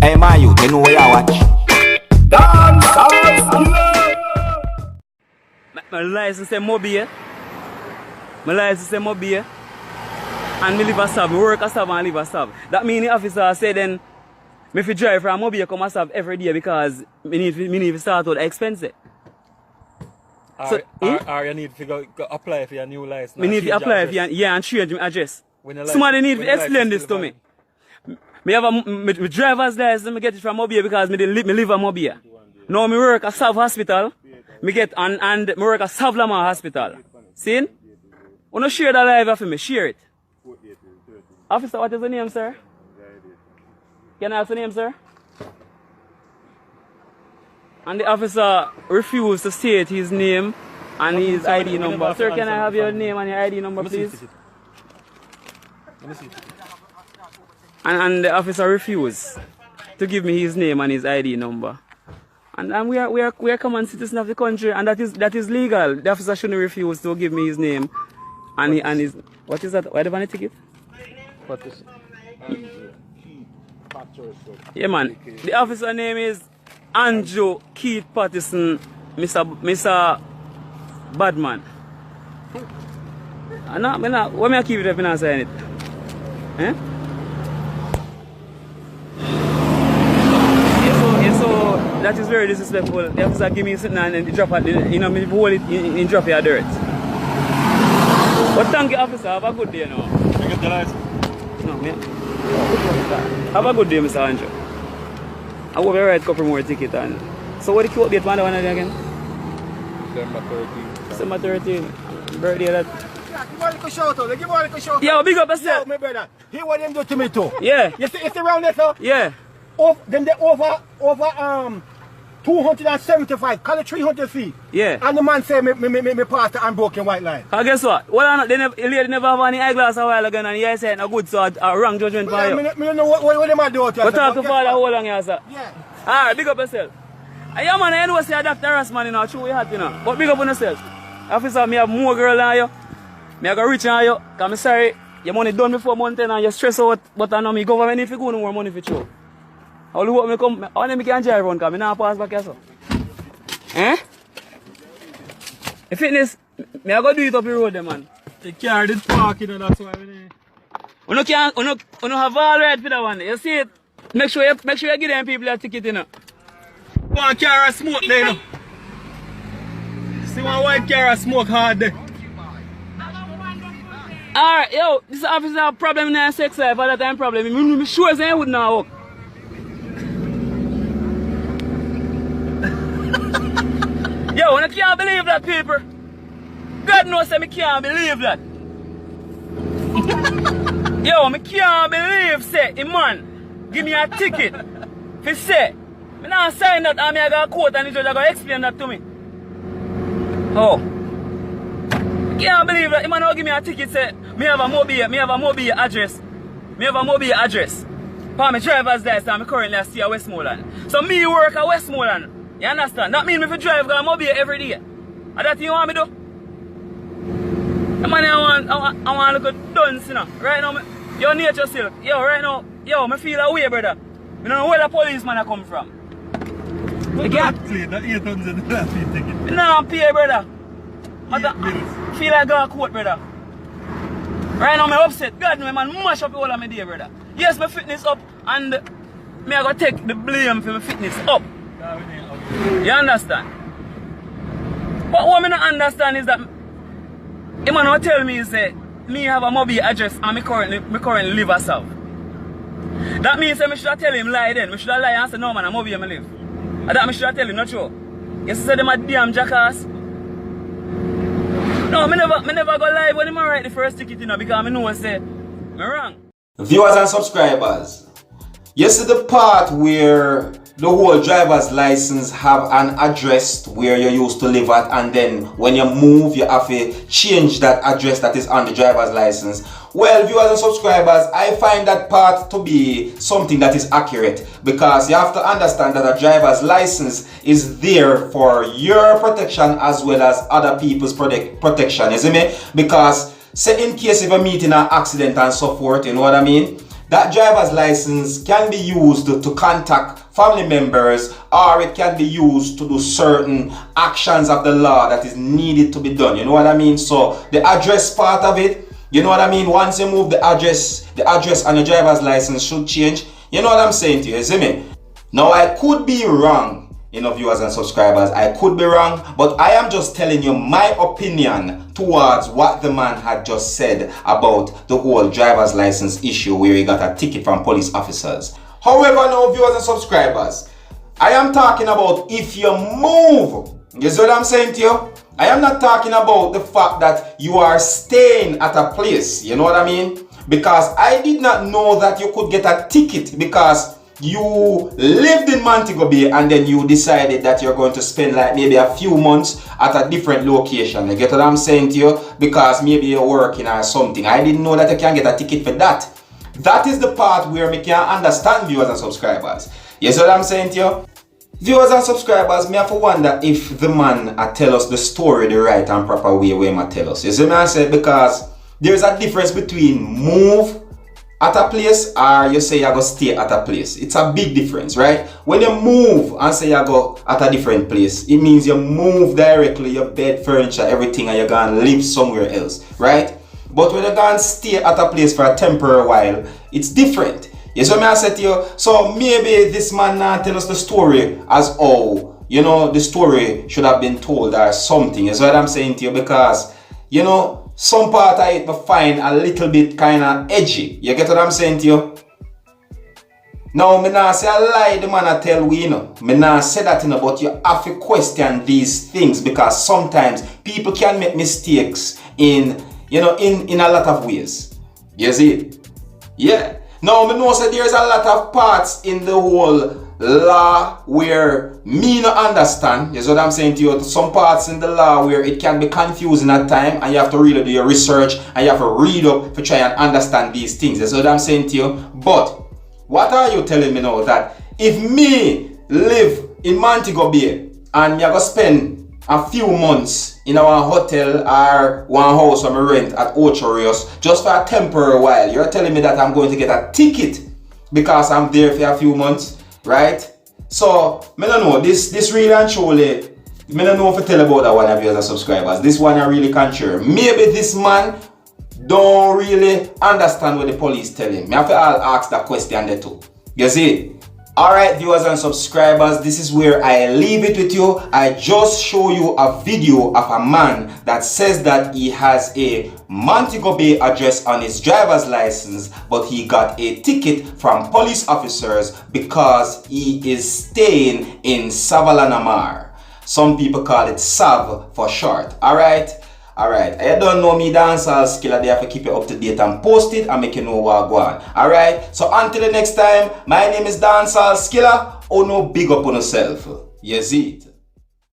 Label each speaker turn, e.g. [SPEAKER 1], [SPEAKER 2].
[SPEAKER 1] Hey man, you know where I watch. Dancehall.
[SPEAKER 2] My license is mobile. My license is mobile. And me live a sub. Me work a sub and live a sub. That means the officer said then me fi drive from mobile come a sub every day because me need to start out the expenses.
[SPEAKER 3] Or you need to go apply for your new license.
[SPEAKER 2] Me need to apply for and change my address. Somebody need to explain this to me. Me have a driver's license, me get it from mobile because me live a mobile. Now me work at Sav Hospital. Me get and me work at Sav Lamar Hospital. See? You no share that live for me, share it. Officer, what is the name, sir? Can I have the name, sir? And the officer refused to state his name and his ID number. Sir, can I have your name and your ID number, please?
[SPEAKER 3] Let me see.
[SPEAKER 2] And the officer refused to give me his name and his ID number. And we are common citizens of the country, and that is legal. The officer shouldn't refuse to give me his name and his what is that? Why do you want to take it?
[SPEAKER 3] What is
[SPEAKER 2] Yeah, man. The officer name is Andrew Keith Patterson, Mr. Badman. Why me I keep it up and saying it? Eh? So that is very disrespectful. The officer give me something and then drop it, me hold it in drop your dirt. But thank you, officer. Have a good day now.
[SPEAKER 3] You get the license?
[SPEAKER 2] No, man. Have a good day, Mr. Andrew. I will write a couple more tickets. So what the quote date man again?
[SPEAKER 3] December 13.
[SPEAKER 2] December 13. Birthday that.
[SPEAKER 4] Give one little shout out. Give one little shout out.
[SPEAKER 2] Yo, big up yourself.
[SPEAKER 4] Yo, my brother. Hear what them do to me too.
[SPEAKER 2] Yeah.
[SPEAKER 4] You see around there, sir?
[SPEAKER 2] Yeah.
[SPEAKER 4] Then they over 275, call it 300 feet.
[SPEAKER 2] Yeah.
[SPEAKER 4] And the man say me pass the unbroken white line.
[SPEAKER 2] Cause guess what? Well, the lady never have any eyeglass a while ago and he said no good, so a wrong judgment for you.
[SPEAKER 4] Me don't know what them are doing.
[SPEAKER 2] But talk to father how long you sir?
[SPEAKER 4] Yeah.
[SPEAKER 2] Alright, big up yourself. Yeah man, I know say that harassment, you know, true we hot, you know. But big up on yourself. Officer, me have more girl than you. Me have go rich than you. Cause I'm sorry, your money done before month and you stress out, but I know me government if you go no more money for you. How do you come? How do you can drive around? Because I don't pass back here, so. Eh? The fitness, me I go do it up the road, there, man.
[SPEAKER 3] They carry this parking and that's why we
[SPEAKER 2] You don't have all right for that one. You see it? Make sure you give them people a ticket, you know.
[SPEAKER 3] go and carry a smoke there, you know. See one white carry a smoke hard there.
[SPEAKER 2] Alright, yo, this officer have a problem in their sex life, at that time problem. I'm sure they would not work. Yo, I can't believe that, people. God knows I can't believe that. Yo, I can't believe, say, a man give me a ticket for say, I not sign that and I got a quote and the judge are going to explain that to me. Oh. I can't believe that. The man will give me a ticket, say, me have a mobile address. Me have a mobile address. For my driver's license, I'm currently stay at Westmoreland. So me work at Westmoreland. You understand? That means me for drive because I'm mobile every day. And that you want me to do? The man I want to look at dunce, you know. Right now, your nature silk. Yo, right now, yo, I feel away, brother. I don't know where the policeman come from.
[SPEAKER 3] You can't play that 800 and that ticket.
[SPEAKER 2] No, I'm pay, brother. I feel like I got a court, brother. Right now, I'm upset. God, no, man, mash up all of my day, brother. Yes, my fitness up, and me I gotta take the blame for my fitness up. You understand? But what I don't understand is that the man will tell me is that me have a mobile address and me currently live at South. That means that I should tell him lie then. I should lie and say no man, I'm mobile I live. And that I should tell him not true. Yes, say them a damn jackass. No, I never go live when I write the first ticket, you know, because I know I say I'm wrong.
[SPEAKER 1] Viewers and subscribers, you see the part where the whole driver's license have an address where you used to live at, and then when you move you have to change that address that is on the driver's license. Well, viewers and subscribers, I find that part to be something that is accurate, because you have to understand that a driver's license is there for your protection as well as other people's protection, you see me? Because say in case if you meet in an accident and so forth, you know what I mean? that driver's license can be used to contact family members, or it can be used to do certain actions of the law that is needed to be done. You know what I mean? So the address part of it, you know what I mean? Once you move the address on your driver's license should change. You know what I'm saying to you, see me? Now I could be wrong, you know, viewers and subscribers, I could be wrong, but I am just telling you my opinion towards what the man had just said about the whole driver's license issue where he got a ticket from police officers. However, now viewers and subscribers, I am talking about if you move. You see what I'm saying to you? I am not talking about the fact that you are staying at a place. You know what I mean? Because I did not know that you could get a ticket because you lived in Montego Bay and then you decided that you're going to spend like maybe a few months at a different location. You get what I'm saying to you? Because maybe you're working or something. I didn't know that you can get a ticket for that. That is the part where we can understand, viewers and subscribers. You see what I'm saying to you? Viewers and subscribers, me have to wonder if the man tell us the story the right and proper way where he tell us. You see what I said? Because there's a difference between move at a place or you say you go stay at a place. It's a big difference, right? When you move and say you go at a different place, it means you move directly, your bed, furniture, everything, and you're going to live somewhere else, right? But when you go and stay at a place for a temporary while, it's different. You see what I said to you? So maybe this man now tell us the story as how, you know, the story should have been told or something. You see what I'm saying to you? Because, you know, some part of it I find a little bit kind of edgy. You get what I'm saying to you? Now, me not say I lie the man I tell we, you know. Me not say that, you know, but you have to question these things because sometimes people can make mistakes in, you know, in a lot of ways. You see it? Yeah. Now, me know say there's a lot of parts in the whole law where me no understand. You see what I'm saying to you? Some parts in the law where it can be confusing at time and you have to really do your research and you have to read up to try and understand these things. You see what I'm saying to you? But what are you telling me now that if me live in Montego Bay and me I go spend a few months in our hotel or one house or me rent at Ocho Rios just for a temporary while, you're telling me that I'm going to get a ticket because I'm there for a few months, right? So, I don't know, this really and truly, I don't know if I tell about that one of you as a subscribers. This one I really can't share. Maybe this man don't really understand what the police tell him. I have to ask that question there too. You see? Alright, viewers and subscribers, this is where I leave it with you. I just show you a video of a man that says that he has a Montego Bay address on his driver's license, but he got a ticket from police officers because he is staying in Savalanamar. Some people call it Sav for short. Alright, I don't know me Dancehall Skilla, they have to keep you up to date and post it and make you know what go on. Alright, so until the next time, my name is Dancehall Skilla. Oh no, big up on yourself. You see it.